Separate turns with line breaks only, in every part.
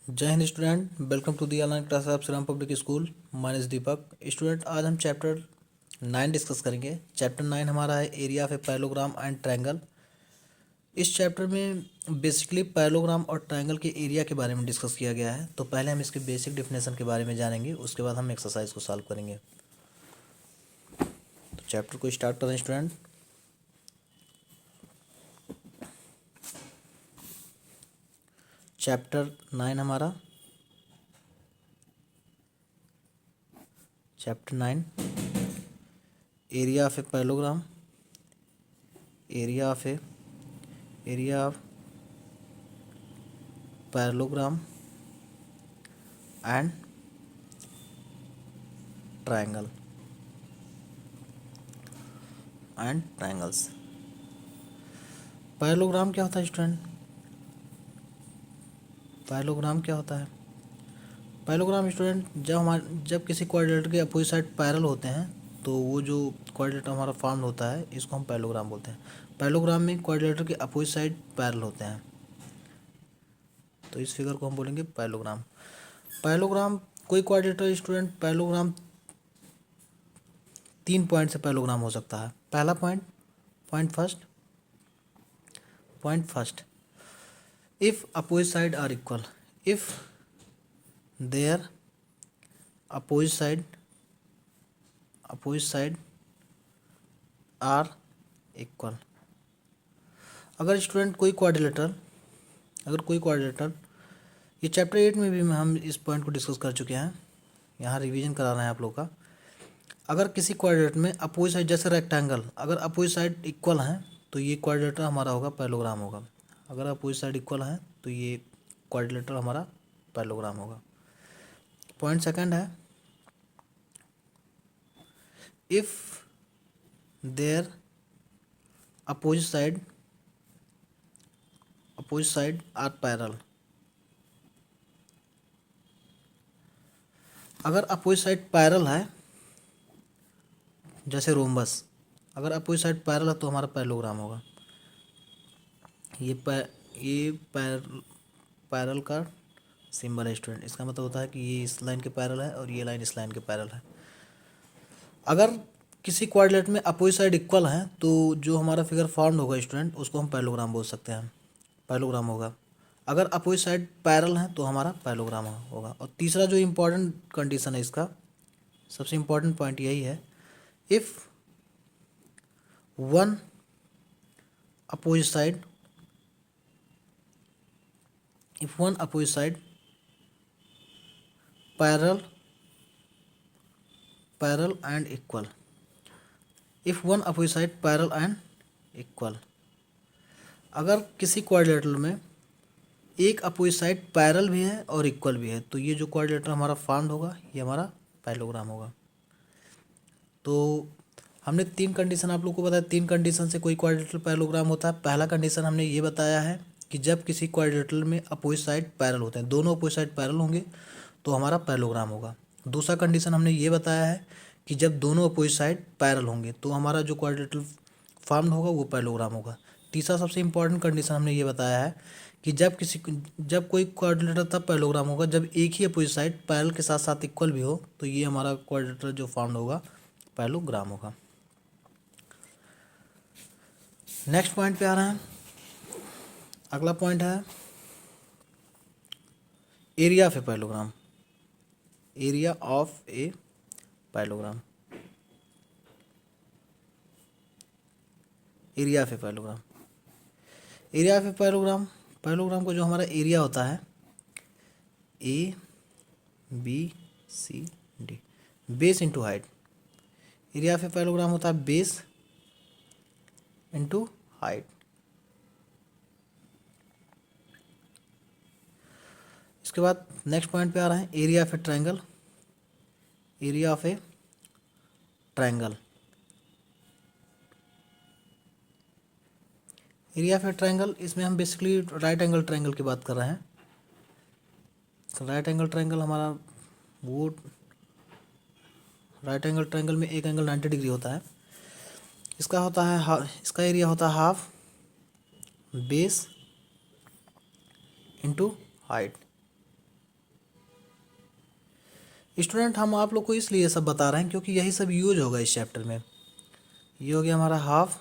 जय Hind student, welcome to the online class of Shriram Public School. My name is Deepak. Student, आज हम chapter 9 discuss करेंगे। Chapter 9 हमारा है area of a parallelogram and triangle. इस chapter में बेसिकली पैरेललोग्राम और ट्रायंगल के एरिया के बारे में डिस्कस किया गया है। तो पहले हम इसके बेसिक डेफिनेशन के बारे में जानेंगे, उसके बाद हम एक्सरसाइज को सॉल्व करेंगे। तो चैप्टर को स्टार्ट करें स्टूडेंट। चैप्टर 9 हमारा chapter 9 area of a parallelogram, area of parallelogram and triangle and triangles. Parallelogram क्या होता है स्टूडेंट? पैरेललोग्राम क्या होता है? पैरेललोग्राम स्टूडेंट, जब किसी क्वाड्रिलेटरल के अपोजिट साइड पैरेलल होते हैं तो वो जो क्वाड्रिलेटर हमारा फॉर्म होता है इसको हम पैरेललोग्राम बोलते हैं। पैरेललोग्राम में क्वाड्रिलेटर के अपोजिट साइड पैरेलल होते हैं, तो इस फिगर को हम बोलेंगे पैरेललोग्राम। पैरेललोग्राम कोई क्वाड्रिलेटर स्टूडेंट पैरेललोग्राम 3 पॉइंट से पैरेललोग्राम हो सकता है। पहला point first, if opposite side are equal, if their opposite side are equal. अगर स्टूडेंट कोई क्वाड्रिलेटरल ये चैप्टर 8 में भी हम इस पॉइंट को डिस्कस कर चुके हैं, यहाँ रिवीजन करा रहे हैं आप लोग का। अगर किसी क्वाड्रिलेटर में अपोजिट साइड, जैसे रेक्टेंगल, अगर अपोजिट साइड इक्वल हैं तो ये क्वाड्रिलेटर हमारा होगा पैरेललोग्राम होगा। अगर अपोजिट साइड इक्वल हैं तो ये क्वाड्रिलेटर हमारा पैरेललोग्राम होगा। पॉइंट सेकंड है, if their opposite side are parallel. अगर अपोजिट साइड पैरेलल है, जैसे रोम्बस, अगर अपोजिट साइड पैरेलल है तो हमारा पैरेललोग्राम होगा। ये पैरेलल का सिंबल है स्टूडेंट। इसका मतलब होता है कि ये इस लाइन के पैरेलल है और ये लाइन इस लाइन के पैरेलल है। अगर किसी क्वाड्रिलेटर में अपोजिट साइड इक्वल हैं तो जो हमारा फिगर फॉर्म्ड होगा स्टूडेंट, उसको हम पैरेललोग्राम बोल सकते हैं, पैरेललोग्राम होगा। अगर अपोजिट साइड पैरेलल हैं तो हमारा पैरेललोग्राम होगा। और तीसरा जो इम्पोर्टेंट कंडीशन है इसका, सबसे इम्पोर्टेंट पॉइंट यही है, if one opposite side parallel and equal, if one opposite side parallel and equal. अगर किसी क्वाड्रिलेटरल में एक अपोजिट साइड पैरेलल भी है और इक्वल भी है तो ये जो क्वाड्रिलेटर हमारा फॉर्म्ड होगा ये हमारा पैरेललोग्राम होगा। तो हमने 3 कंडीशन आप लोग को बताया, 3 कंडीशन से कोई क्वाड्रिलेटरल पैरेललोग्राम होता है। पहला कंडीशन हमने ये बताया है कि जब किसी क्वाड्रिलेटरल में अपोजिट साइड पैरेलल होते हैं, दोनों अपोजिट साइड पैरेलल होंगे तो हमारा पैरेललोग्राम होगा। दूसरा कंडीशन हमने ये बताया है कि जब दोनों अपोजिट साइड पैरेलल होंगे तो हमारा जो क्वाड्रिलेटरल फॉर्म्ड होगा वो पैरेललोग्राम होगा। तीसरा सबसे इंपॉर्टेंट कंडीशन हमने ये बताया है कि जब कोई क्वाड्रिलेटर तब पैरेललोग्राम होगा जब एक ही अपोजिट साइड पैरेलल के साथ साथ इक्वल भी हो, तो ये हमारा क्वाड्रिलेटर जो फॉर्म्ड होगा पैरेललोग्राम होगा। नेक्स्ट पॉइंट पे आ रहे हैं। अगला पॉइंट है area of a parallelogram, area of a parallelogram, area of a parallelogram. Area of a parallelogram को जो हमारा एरिया होता है A B C D, base into height. Area of a parallelogram होता है बेस इंटू हाइट। इसके बाद next point पे आ रहा है area of A triangle, area of A triangle. Area of A triangle, इसमें हम बेसिकली राइट एंगल ट्रायंगल की बात कर रहे हैं। तो राइट एंगल ट्रायंगल हमारा वो राइट एंगल ट्रायंगल में एक एंगल 90 डिग्री होता है। इसका एरिया होता है half base into height. Student हम आप लोग को इसलिए ये सब बता रहे हैं क्योंकि यही सब यूज होगा इस चैप्टर में। ये हो गया हमारा हाफ,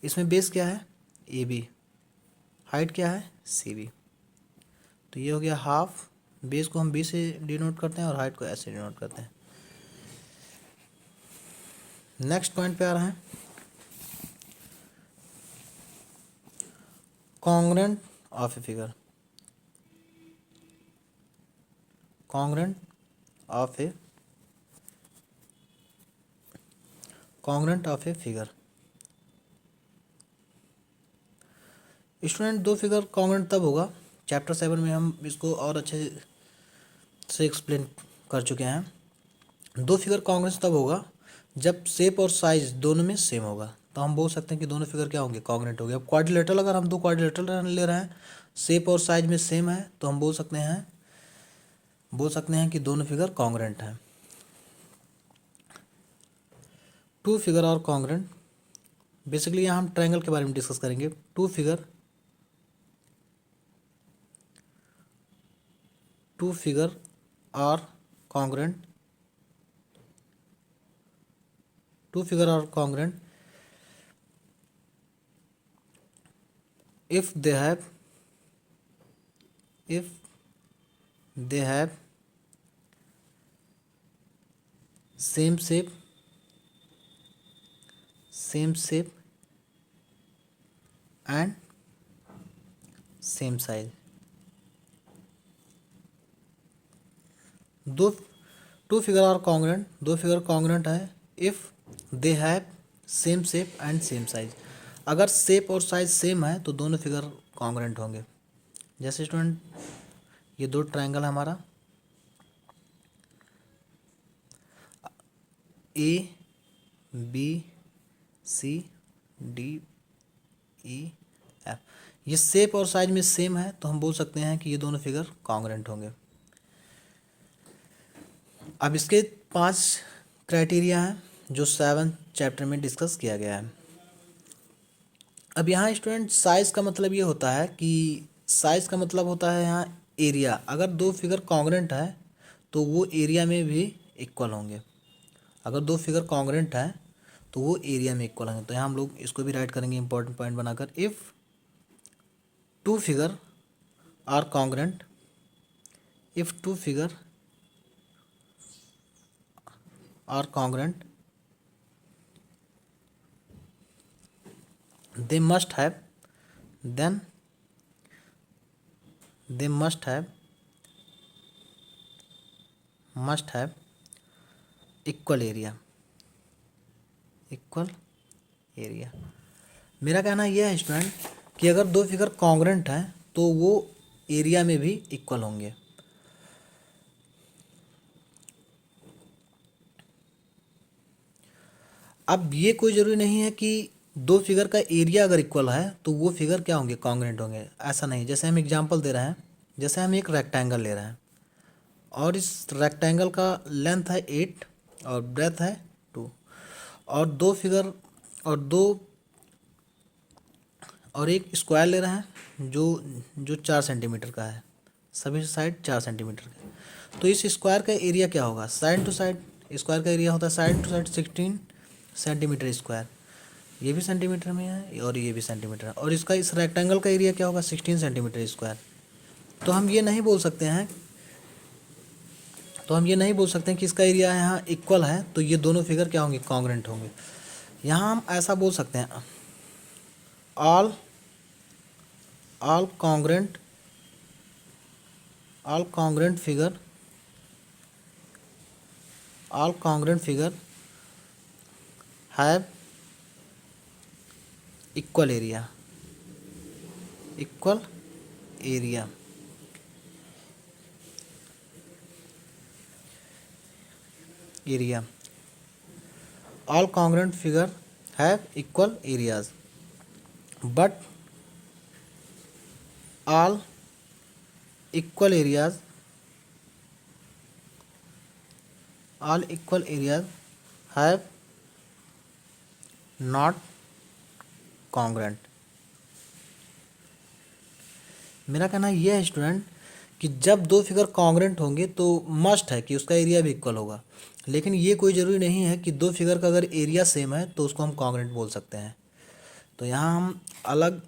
इसमें बेस क्या है ए बी, हाइट क्या है सी बी। तो ये हो गया हाफ, बेस को हम बी से डिनोट करते हैं और हाइट को एस से डिनोट करते हैं। नेक्स्ट पॉइंट पे आ रहे हैं, congruent of a figure. Congruent of a figure. Student दो फिगर कॉन्ग्रेंट तब होगा, चैप्टर 7 में हम इसको और अच्छे से एक्सप्लेन कर चुके हैं। दो फिगर कॉन्ग्रेंट तब होगा जब शेप और साइज दोनों में सेम होगा, तो हम बोल सकते हैं कि दोनों फिगर क्या होंगे कॉन्ग्रेंट हो गए। अब क्वाड्रिलेटरल, अगर हम दो क्वाड्रिलेटरल ले रहे हैं, शेप और साइज में सेम है, तो हम बोल सकते हैं कि दोनों फिगर कॉन्ग्रेंट हैं। टू फिगर और कॉन्ग्रेंट, बेसिकली यहाँ हम ट्रायंगल के बारे में डिस्कस करेंगे। Two figure are congruent, two figure are congruent if they have same shape and same size। Two figure are congruent, दो फिगर कॉन्ग्रेंट है if they have same shape and same size. अगर shape और size same है तो दोनों figure congruent होंगे। जैसे student ये दो ट्रायंगल है हमारा, A B C D E F, ये शेप और साइज में सेम है, तो हम बोल सकते हैं कि ये दोनों फिगर कॉन्ग्रेंट होंगे। अब इसके 5 क्राइटेरिया हैं जो 7 चैप्टर में डिस्कस किया गया है। अब यहाँ स्टूडेंट साइज़ का मतलब ये होता है कि साइज़ का मतलब होता है यहाँ एरिया। अगर दो फिगर कॉन्ग्रेंट है तो वो एरिया में भी इक्वल होंगे। अगर दो फिगर कॉन्ग्रेंट है तो वो एरिया में इक्वल होंगे। तो यहाँ हम लोग इसको भी राइट करेंगे इंपॉर्टेंट पॉइंट बनाकर, if two figure are congruent, if two figure are congruent they must have equal area. मेरा कहना यह है स्टूडेंट कि अगर दो फिगर कॉन्ग्रेंट हैं तो वो एरिया में भी इक्वल होंगे। अब ये कोई ज़रूरी नहीं है कि दो फिगर का एरिया अगर इक्वल है तो वो फिगर क्या होंगे कॉन्ग्रेंट होंगे, ऐसा नहीं। जैसे हम एग्जांपल दे रहे हैं, जैसे हम एक रेक्टेंगल ले रहे हैं और इस रेक्टेंगल का लेंथ है 8 और ब्रेथ है 2, और दो फिगर और एक स्क्वायर ले रहे हैं जो 4 सेंटीमीटर का है, सभी साइड 4 सेंटीमीटर का। तो इस स्क्वायर का एरिया क्या होगा साइड टू साइड, स्क्वायर का एरिया होता है side to side 16 centimetre square. ये भी सेंटीमीटर में है और ये भी सेंटीमीटर है, और इसका इस रेक्टेंगल का एरिया क्या होगा 16 सेंटीमीटर स्क्वायर। तो हम ये नहीं बोल सकते हैं कि इसका एरिया यहाँ इक्वल है तो ये दोनों फिगर क्या होंगे कॉन्ग्रेंट होंगे। यहाँ हम ऐसा बोल सकते हैं, all congruent figure have equal area. All congruent figure have equal areas, but all equal areas have not congruent। मेरा कहना यह है स्टूडेंट कि जब दो फिगर कॉन्ग्रेंट होंगे तो मस्ट है कि उसका एरिया भी इक्वल होगा, लेकिन ये कोई ज़रूरी नहीं है कि दो फिगर का अगर एरिया सेम है तो उसको हम कॉन्ग्रेंट बोल सकते हैं। तो यहाँ हम अलग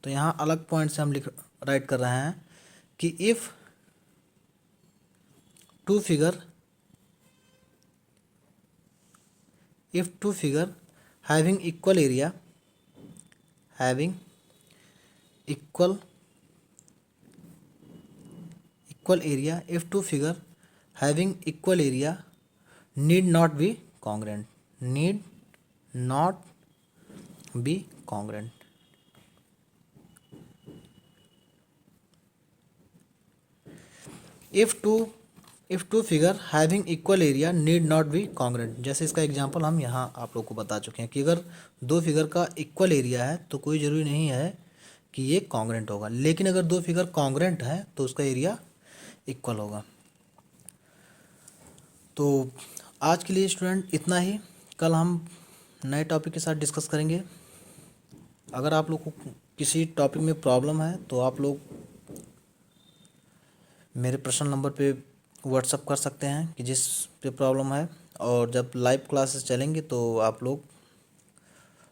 तो यहाँ अलग पॉइंट से हम राइट कर रहे हैं कि if two figure having equal area equal if two figure having equal area need not be congruent if two figure having equal area need not be congruent। जैसे इसका एग्जांपल हम यहाँ आप लोग को बता चुके हैं कि अगर दो फिगर का इक्वल एरिया है तो कोई ज़रूरी नहीं है कि ये कॉन्ग्रेंट होगा, लेकिन अगर दो फिगर कॉन्ग्रेंट है तो उसका एरिया इक्वल होगा। तो आज के लिए स्टूडेंट इतना ही, कल हम नए टॉपिक के साथ डिस्कस करेंगे। अगर आप लोग को किसी टॉपिक में प्रॉब्लम है तो आप लोग मेरे पर्सनल नंबर पे व्हाट्सअप कर सकते हैं कि जिस पे प्रॉब्लम है, और जब लाइव क्लासेस चलेंगे तो आप लोग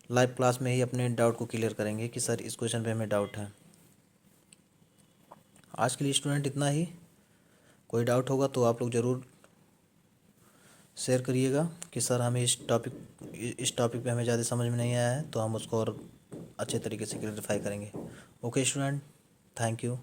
लाइव क्लास में ही अपने डाउट को क्लियर करेंगे कि सर इस क्वेश्चन पे हमें डाउट है। आज के लिए स्टूडेंट इतना ही, कोई डाउट होगा तो आप लोग ज़रूर शेयर करिएगा कि सर हमें इस टॉपिक पे हमें ज़्यादा समझ में नहीं आया है, तो हम उसको और अच्छे तरीके से क्लियरिफाई करेंगे। Okay student, thank you.